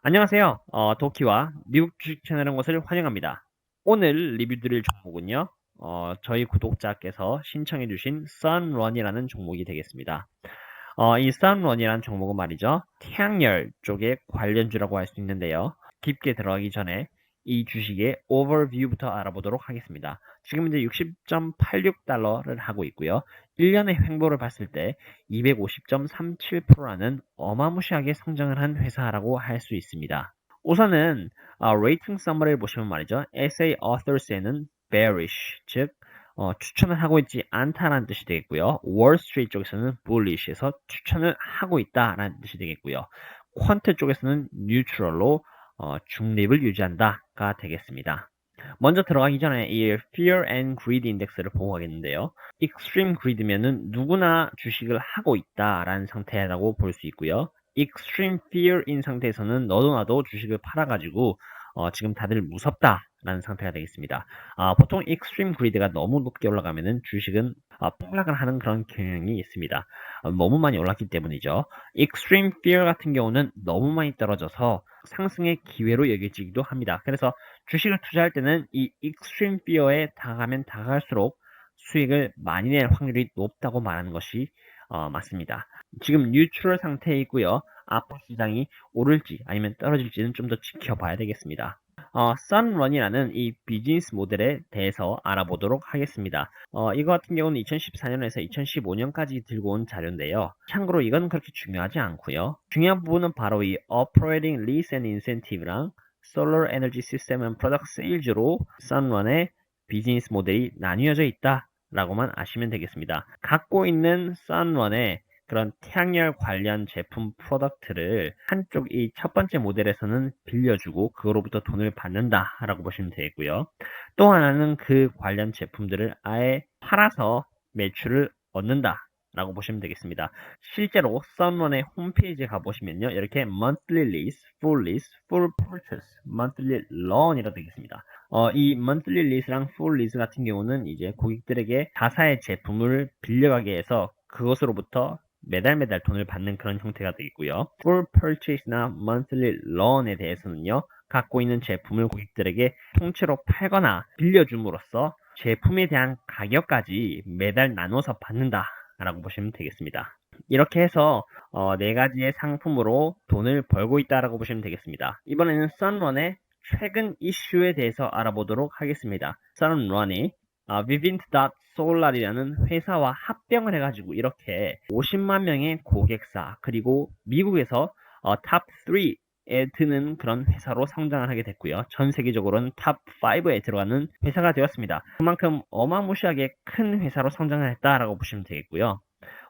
안녕하세요. 도키와 미국 주식 채널인 것을 환영합니다. 오늘 리뷰 드릴 종목은요. 저희 구독자께서 신청해 주신 sunrun이라는 종목이 되겠습니다. 이 sunrun이라는 종목은 말이죠. 태양열 쪽의 관련주라고 할 수 있는데요. 깊게 들어가기 전에 이 주식의 오버뷰부터 알아보도록 하겠습니다. 지금 이제 60.86달러를 하고 있고요. 1년의 횡보를 봤을 때 250.37%라는 어마무시하게 성장을 한 회사라고 할 수 있습니다. 우선은 레이팅 서머리를 보시면 말이죠. SA Authors에는 bearish, 즉 추천을 하고 있지 않다라는 뜻이 되겠고요. 월스트리트 쪽에서는 bullish해서 추천을 하고 있다라는 뜻이 되겠고요. 퀀트 쪽에서는 neutral로 중립을 유지한다가 되겠습니다. 먼저 들어가기 전에 이 Fear and Greed 인덱스를 보고 가겠는데요. Extreme Greed면은 누구나 주식을 하고 있다라는 상태라고 볼 수 있고요. Extreme Fear인 상태에서는 너도 나도 주식을 팔아가지고 지금 다들 무섭다라는 상태가 되겠습니다. 보통 Extreme Greed가 너무 높게 올라가면은 주식은 폭락을 하는 그런 경향이 있습니다. 너무 많이 올랐기 때문이죠. Extreme Fear 같은 경우는 너무 많이 떨어져서 상승의 기회로 여겨지기도 합니다. 그래서 주식을 투자할 때는 이 Extreme Fear에 다가가면 다가갈수록 수익을 많이 낼 확률이 높다고 말하는 것이 맞습니다. 지금 뉴트럴 상태에 있고요. 앞으로 시장이 오를지 아니면 떨어질지는 좀 더 지켜봐야 되겠습니다. sunrun이라는 이 비즈니스 모델에 대해서 알아보도록 하겠습니다. 이거 같은 경우는 2014년에서 2015년까지 들고 온 자료인데요. 참고로 이건 그렇게 중요하지 않고요. 중요한 부분은 바로 이 Operating Lease and Incentive랑 Solar Energy System and Product Sales로 sunrun의 비즈니스 모델이 나뉘어져 있다라고만 아시면 되겠습니다. 갖고 있는 sunrun의 그런 태양열 관련 제품 프로덕트를 한쪽 이 첫 번째 모델에서는 빌려주고 그거로부터 돈을 받는다라고 보시면 되겠고요. 또 하나는 그 관련 제품들을 아예 팔아서 매출을 얻는다라고 보시면 되겠습니다. 실제로 sunrun의 홈페이지에 가보시면요. 이렇게 monthly lease, full lease, full purchase, monthly loan이라고 되겠습니다. 이 monthly lease랑 full lease 같은 경우는 이제 고객들에게 자사의 제품을 빌려가게 해서 그것으로부터 매달 돈을 받는 그런 형태가 되겠고요. Full Purchase나 Monthly Loan에 대해서는요. 갖고 있는 제품을 고객들에게 통째로 팔거나 빌려줌으로써 제품에 대한 가격까지 매달 나눠서 받는다라고 보시면 되겠습니다. 이렇게 해서 네 가지의 상품으로 돈을 벌고 있다라고 보시면 되겠습니다. 이번에는 Sunrun의 최근 이슈에 대해서 알아보도록 하겠습니다. Sunrun이 Vivint.Solar이라는 회사와 합병을 해가지고 이렇게 50만 명의 고객사 그리고 미국에서 탑 3에 드는 그런 회사로 성장을 하게 됐고요. 전 세계적으로는 탑 5에 들어가는 회사가 되었습니다. 그만큼 어마무시하게 큰 회사로 성장을 했다라고 보시면 되겠고요.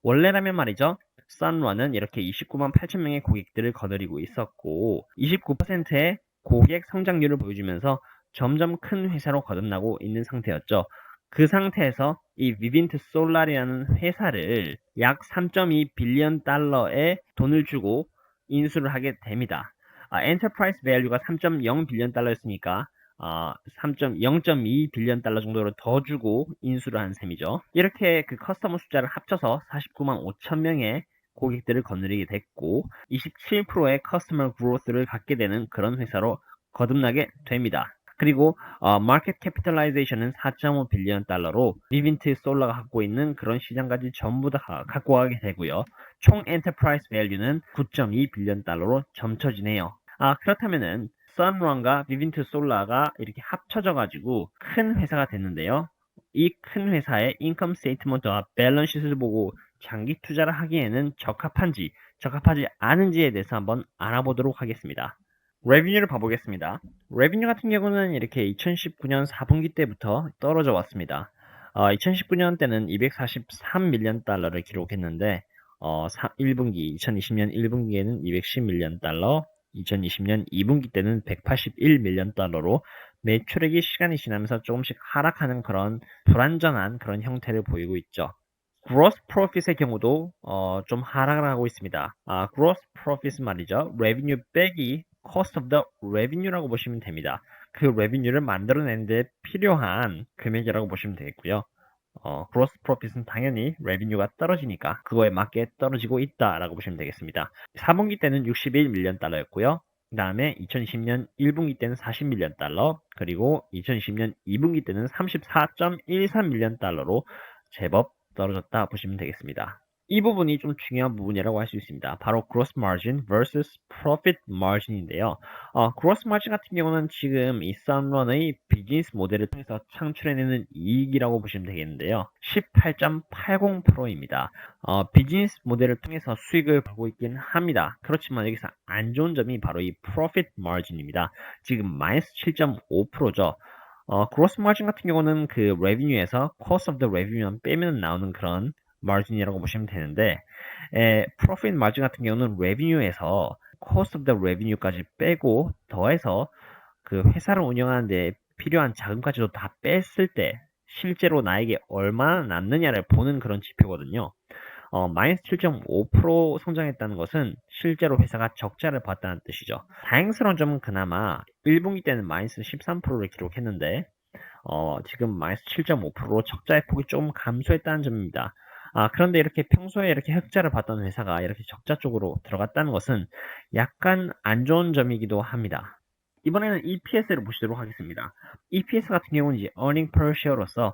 원래라면 말이죠. Sunrun은 이렇게 29만 8천 명의 고객들을 거느리고 있었고 29%의 고객 성장률을 보여주면서 점점 큰 회사로 거듭나고 있는 상태였죠. 그 상태에서 이 Vivint Solar이라는 회사를 약 3.2 빌리언 달러의 돈을 주고 인수를 하게 됩니다. 엔터프라이즈 밸류가 3.0 빌리언 달러였으니까 0.2 빌리언 달러 정도를 더 주고 인수를 한 셈이죠. 이렇게 그 커스터머 숫자를 합쳐서 49만 5천 명의 고객들을 거느리게 됐고 27%의 커스터머 그로스를 갖게 되는 그런 회사로 거듭나게 됩니다. 그리고 마켓 캐피탈라이제이션은 4.5 빌리언 달러로 비빈트 솔라가 갖고 있는 그런 시장까지 전부 다 갖고 가게 되고요. 총 엔터프라이즈 밸류는 9.2 빌리언 달러로 점쳐지네요. 그렇다면은 sunrun과 비빈트 솔라가 이렇게 합쳐져 가지고 큰 회사가 됐는데요. 이 큰 회사의 인컴 스테이트먼트와 밸런스시트를 보고 장기 투자를 하기에는 적합한지 적합하지 않은지에 대해서 한번 알아보도록 하겠습니다. 레비뉴를 봐보겠습니다. 레비뉴 같은 경우는 이렇게 2019년 4분기 때부터 떨어져 왔습니다. 2019년 때는 243밀리언 달러를 기록했는데 2020년 1분기에는 210밀리언 달러, 2020년 2분기 때는 181밀리언 달러로 매출액이 시간이 지나면서 조금씩 하락하는 그런 불안정한 그런 형태를 보이고 있죠. gross profit의 경우도 좀 하락을 하고 있습니다. gross profit 말이죠. revenue 빼기 cost of the revenue라고 보시면 됩니다. 그 revenue를 만들어내는데 필요한 금액이라고 보시면 되겠고요. gross profit은 당연히 revenue가 떨어지니까 그거에 맞게 떨어지고 있다라고 보시면 되겠습니다. 4분기 때는 61밀리언 달러였고요. 그 다음에 2020년 1분기 때는 40밀리언 달러, 그리고 2020년 2분기 때는 34.13밀리언 달러로 제법 떨어졌다 보시면 되겠습니다. 이 부분이 좀 중요한 부분이라고 할 수 있습니다. 바로 gross margin vs profit margin인데요. gross margin 같은 경우는 지금 이 썬런의 비즈니스 모델을 통해서 창출해내는 이익이라고 보시면 되겠는데요. 18.80%입니다. 비즈니스 모델을 통해서 수익을 벌고 있긴 합니다. 그렇지만 여기서 안 좋은 점이 바로 이 profit margin입니다. 지금 마이너스 7.5%죠. gross margin 같은 경우는 그 revenue에서 cost of the revenue만 빼면 나오는 그런 마진이라고 보시면 되는데, profit margin 같은 경우는 revenue에서 cost of the revenue까지 빼고 더해서 그 회사를 운영하는데 필요한 자금까지도 다 뺐을 때 실제로 나에게 얼마나 남느냐를 보는 그런 지표거든요. 마이너스 7.5% 성장했다는 것은 실제로 회사가 적자를 봤다는 뜻이죠. 다행스러운 점은 그나마 1분기 때는 마이너스 13%를 기록했는데 지금 마이너스 7.5%로 적자의 폭이 조금 감소했다는 점입니다. 그런데 이렇게 평소에 이렇게 흑자를 봤던 회사가 이렇게 적자 쪽으로 들어갔다는 것은 약간 안 좋은 점이기도 합니다. 이번에는 EPS를 보시도록 하겠습니다. EPS 같은 경우는 이제 earning per share로서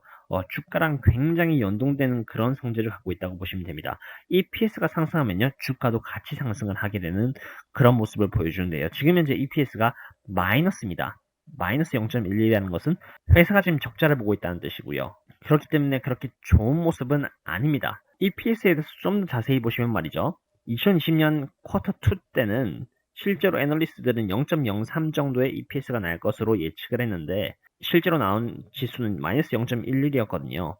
주가랑 굉장히 연동되는 그런 성질을 갖고 있다고 보시면 됩니다. EPS가 상승하면요, 주가도 같이 상승을 하게 되는 그런 모습을 보여주는데요. 지금 현재 EPS가 마이너스입니다. 마이너스 0.11이라는 것은 회사가 지금 적자를 보고 있다는 뜻이고요. 그렇기 때문에 그렇게 좋은 모습은 아닙니다. EPS에 대해서 좀 더 자세히 보시면 말이죠. 2020년 쿼터 2 때는 실제로 애널리스트들은 0.03 정도의 EPS가 날 것으로 예측을 했는데 실제로 나온 지수는 마이너스 0.11이었거든요.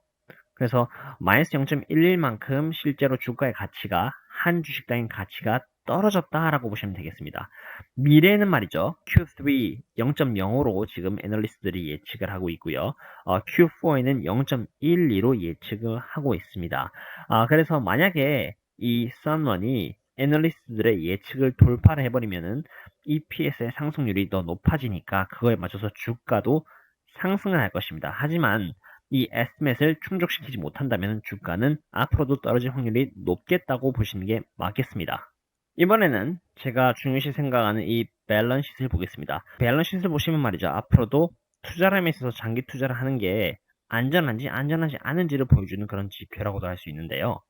그래서 마이너스 0.11만큼 실제로 주가의 가치가 한 주식당의 가치가 떨어졌다라고 보시면 되겠습니다. 미래에는 말이죠. Q3 0.05로 지금 애널리스트들이 예측을 하고 있고요. Q4에는 0.12로 예측을 하고 있습니다. 그래서 만약에 이 썬런이 애널리스트들의 예측을 돌파를 해버리면은 EPS의 상승률이 더 높아지니까 그거에 맞춰서 주가도 상승을 할 것입니다. 하지만 이 에스티메이트를 충족시키지 못한다면 주가는 앞으로도 떨어질 확률이 높겠다고 보시는 게 맞겠습니다. 이번에는 제가 중요시 생각하는 이 밸런스시트를 보겠습니다. 밸런스시트를 보시면 말이죠. 앞으로도 투자람에 있어서 장기 투자를 하는 게 안전한지 안전하지 않은지를 보여주는 그런 지표라고도 할 수 있는데요.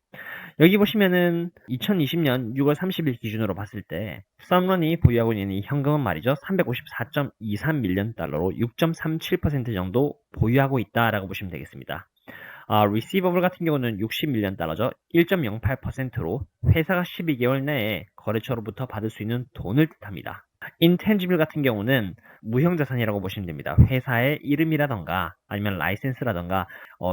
여기 보시면은 2020년 6월 30일 기준으로 봤을 때 썸런이 보유하고 있는 이 현금은 말이죠. 354.23밀리언 달러로 6.37% 정도 보유하고 있다라고 보시면 되겠습니다. 리시버블 같은 경우는 60밀리언 달러죠. 1.08%로 회사가 12개월 내에 거래처로부터 받을 수 있는 돈을 뜻합니다. 인텐지블 같은 경우는 무형자산이라고 보시면 됩니다. 회사의 이름이라던가 아니면 라이센스라던가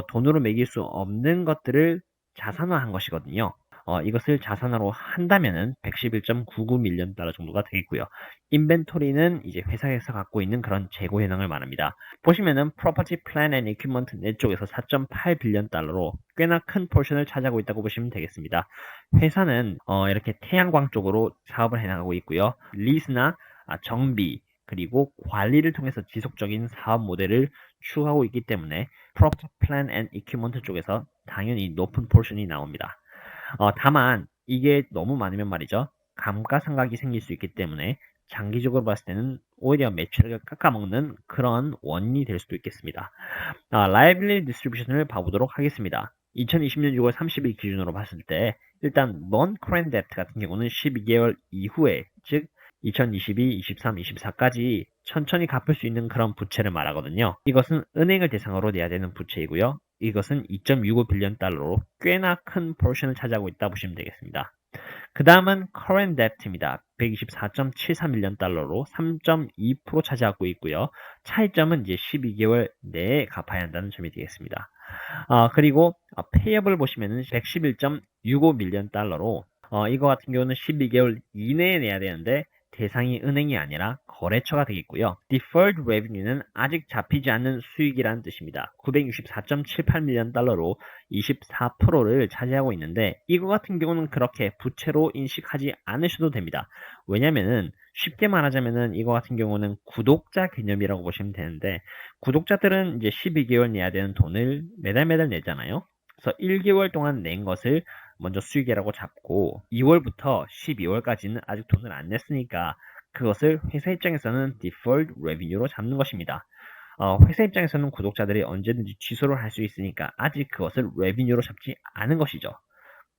돈으로 매길 수 없는 것들을 자산화한 것이거든요. 이것을 자산화로 한다면은 111.99밀리언 달러 정도가 되겠고요. 인벤토리는 이제 회사에서 갖고 있는 그런 재고 현황을 말합니다. 보시면은 Property, Plant and Equipment 내 쪽에서 4.8빌리언 달러로 꽤나 큰 포션을 차지하고 있다고 보시면 되겠습니다. 회사는 이렇게 태양광 쪽으로 사업을 해나가고 있고요. 리스나 정비 그리고 관리를 통해서 지속적인 사업 모델을 추구하고 있기 때문에 Property, Plant and Equipment 쪽에서 당연히 높은 포션이 나옵니다. 다만 이게 너무 많으면 말이죠. 감가상각이 생길 수 있기 때문에 장기적으로 봤을 때는 오히려 매출을 깎아먹는 그런 원인이 될 수도 있겠습니다. 라이빌리티 디스트리뷰션을 봐보도록 하겠습니다. 2020년 6월 30일 기준으로 봤을 때 일단 non-current debt 같은 경우는 12개월 이후에 즉 2022, 23, 24까지 천천히 갚을 수 있는 그런 부채를 말하거든요. 이것은 은행을 대상으로 내야 되는 부채이고요. 이것은 2.65빌리언 달러로 꽤나 큰 포션을 차지하고 있다 보시면 되겠습니다. 그 다음은 current debt입니다. 124.73밀리언 달러로 3.2% 차지하고 있고요. 차이점은 이제 12개월 내에 갚아야 한다는 점이 되겠습니다. 그리고 payable 보시면은 111.65밀리언 달러로 이거 같은 경우는 12개월 이내에 내야 되는데 대상이 은행이 아니라 거래처가 되겠고요. Deferred Revenue는 아직 잡히지 않는 수익이라는 뜻입니다. 964.78밀리언 달러로 24%를 차지하고 있는데 이거 같은 경우는 그렇게 부채로 인식하지 않으셔도 됩니다. 왜냐면은 쉽게 말하자면은 이거 같은 경우는 구독자 개념이라고 보시면 되는데 구독자들은 이제 12개월 내야 되는 돈을 매달 내잖아요. 그래서 1개월 동안 낸 것을 먼저 수익이라고 잡고 2월부터 12월까지는 아직 돈을 안 냈으니까 그것을 회사 입장에서는 deferred revenue로 잡는 것입니다. 회사 입장에서는 구독자들이 언제든지 취소를 할 수 있으니까 아직 그것을 revenue로 잡지 않은 것이죠.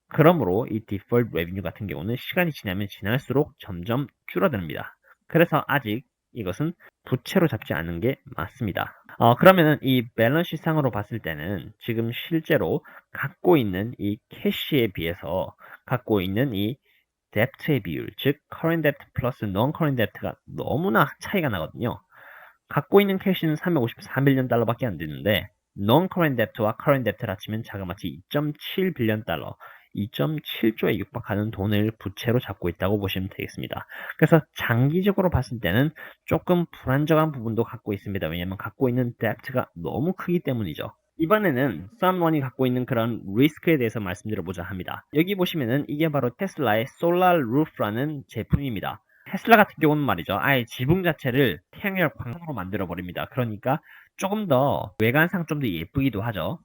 그러므로 이 deferred revenue 같은 경우는 시간이 지나면 지날수록 점점 줄어듭니다. 그래서 아직 이것은 부채로 잡지 않는 게 맞습니다. 그러면은 이 밸런스 상으로 봤을 때는 지금 실제로 갖고 있는 이 캐시에 비해서 갖고 있는 이 뎁트의 비율, 즉 current debt 플러스 non-current debt가 너무나 차이가 나거든요. 갖고 있는 캐시는 354밀리언 달러밖에 안 되는데 non-current debt와 current debt를 합치면 자그마치 2.7빌리언 달러, 2.7조에 육박하는 돈을 부채로 잡고 있다고 보시면 되겠습니다. 그래서 장기적으로 봤을 때는 조금 불안정한 부분도 갖고 있습니다. 왜냐하면 갖고 있는 debt가 너무 크기 때문이죠. 이번에는 썬원이 갖고 있는 그런 리스크에 대해서 말씀드려보자 합니다. 여기 보시면은 이게 바로 테슬라의 솔라 루프라는 제품입니다. 테슬라 같은 경우는 말이죠. 아예 지붕 자체를 태양열 광선으로 만들어 버립니다. 그러니까 조금 더 외관상 좀 더 예쁘기도 하죠.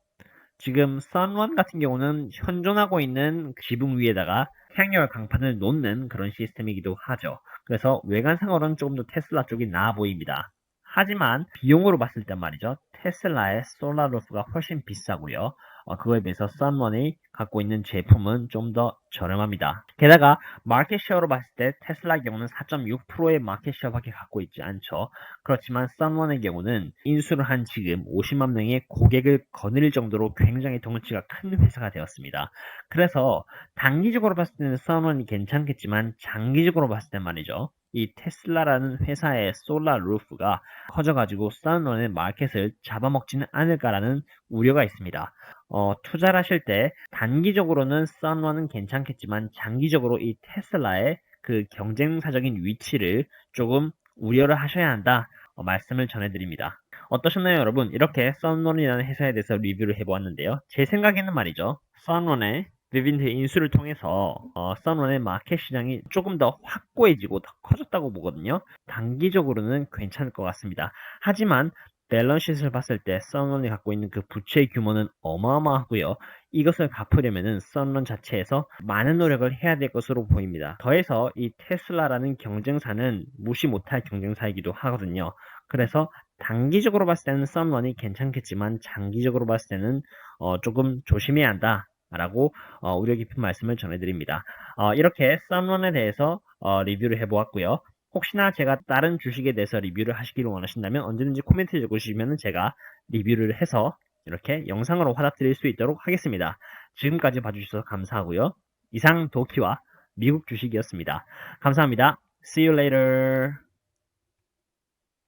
지금 썬원 같은 경우는 현존하고 있는 지붕 위에다가 태양열 강판을 놓는 그런 시스템이기도 하죠. 그래서 외관상으로는 조금 더 테슬라 쪽이 나아 보입니다. 하지만 비용으로 봤을 때 말이죠. 테슬라의 솔라루프가 훨씬 비싸고요. 그거에 비해서 썬원이 갖고 있는 제품은 좀 더 저렴합니다. 게다가 마켓쉐어로 봤을 때 테슬라의 경우는 4.6%의 마켓쉐어밖에 갖고 있지 않죠. 그렇지만 썬원의 경우는 인수를 한 지금 50만 명의 고객을 거느릴 정도로 굉장히 덩치가 큰 회사가 되었습니다. 그래서 단기적으로 봤을 때는 썬원이 괜찮겠지만 장기적으로 봤을 때 말이죠. 이 테슬라라는 회사의 솔라 루프가 커져가지고 썬원의 마켓을 잡아먹지는 않을까라는 우려가 있습니다. 투자를 하실 때 단기적으로는 썬원은 괜찮겠지만 장기적으로 이 테슬라의 그 경쟁사적인 위치를 조금 우려를 하셔야 한다 말씀을 전해드립니다. 어떠셨나요 여러분? 이렇게 썬원이라는 회사에 대해서 리뷰를 해보았는데요. 제 생각에는 말이죠. 썬원의 비빈트 인수를 통해서 썬원의 마켓 시장이 조금 더 확고해지고 더 커졌다고 보거든요. 단기적으로는 괜찮을 것 같습니다. 하지만 밸런스시트를 봤을 때 썬런이 갖고 있는 그 부채 규모는 어마어마하고요. 이것을 갚으려면은 썬런 자체에서 많은 노력을 해야 될 것으로 보입니다. 더해서 이 테슬라라는 경쟁사는 무시 못할 경쟁사이기도 하거든요. 그래서 단기적으로 봤을 때는 썬런이 괜찮겠지만 장기적으로 봤을 때는 조금 조심해야 한다. 라고 우려 깊은 말씀을 전해드립니다. 이렇게 썬런에 대해서 리뷰를 해보았고요. 혹시나 제가 다른 주식에 대해서 리뷰를 하시기를 원하신다면 언제든지 코멘트 적어주시면 제가 리뷰를 해서 이렇게 영상으로 화답드릴 수 있도록 하겠습니다. 지금까지 봐주셔서 감사하고요. 이상 도키와 미국 주식이었습니다. 감사합니다. See you later.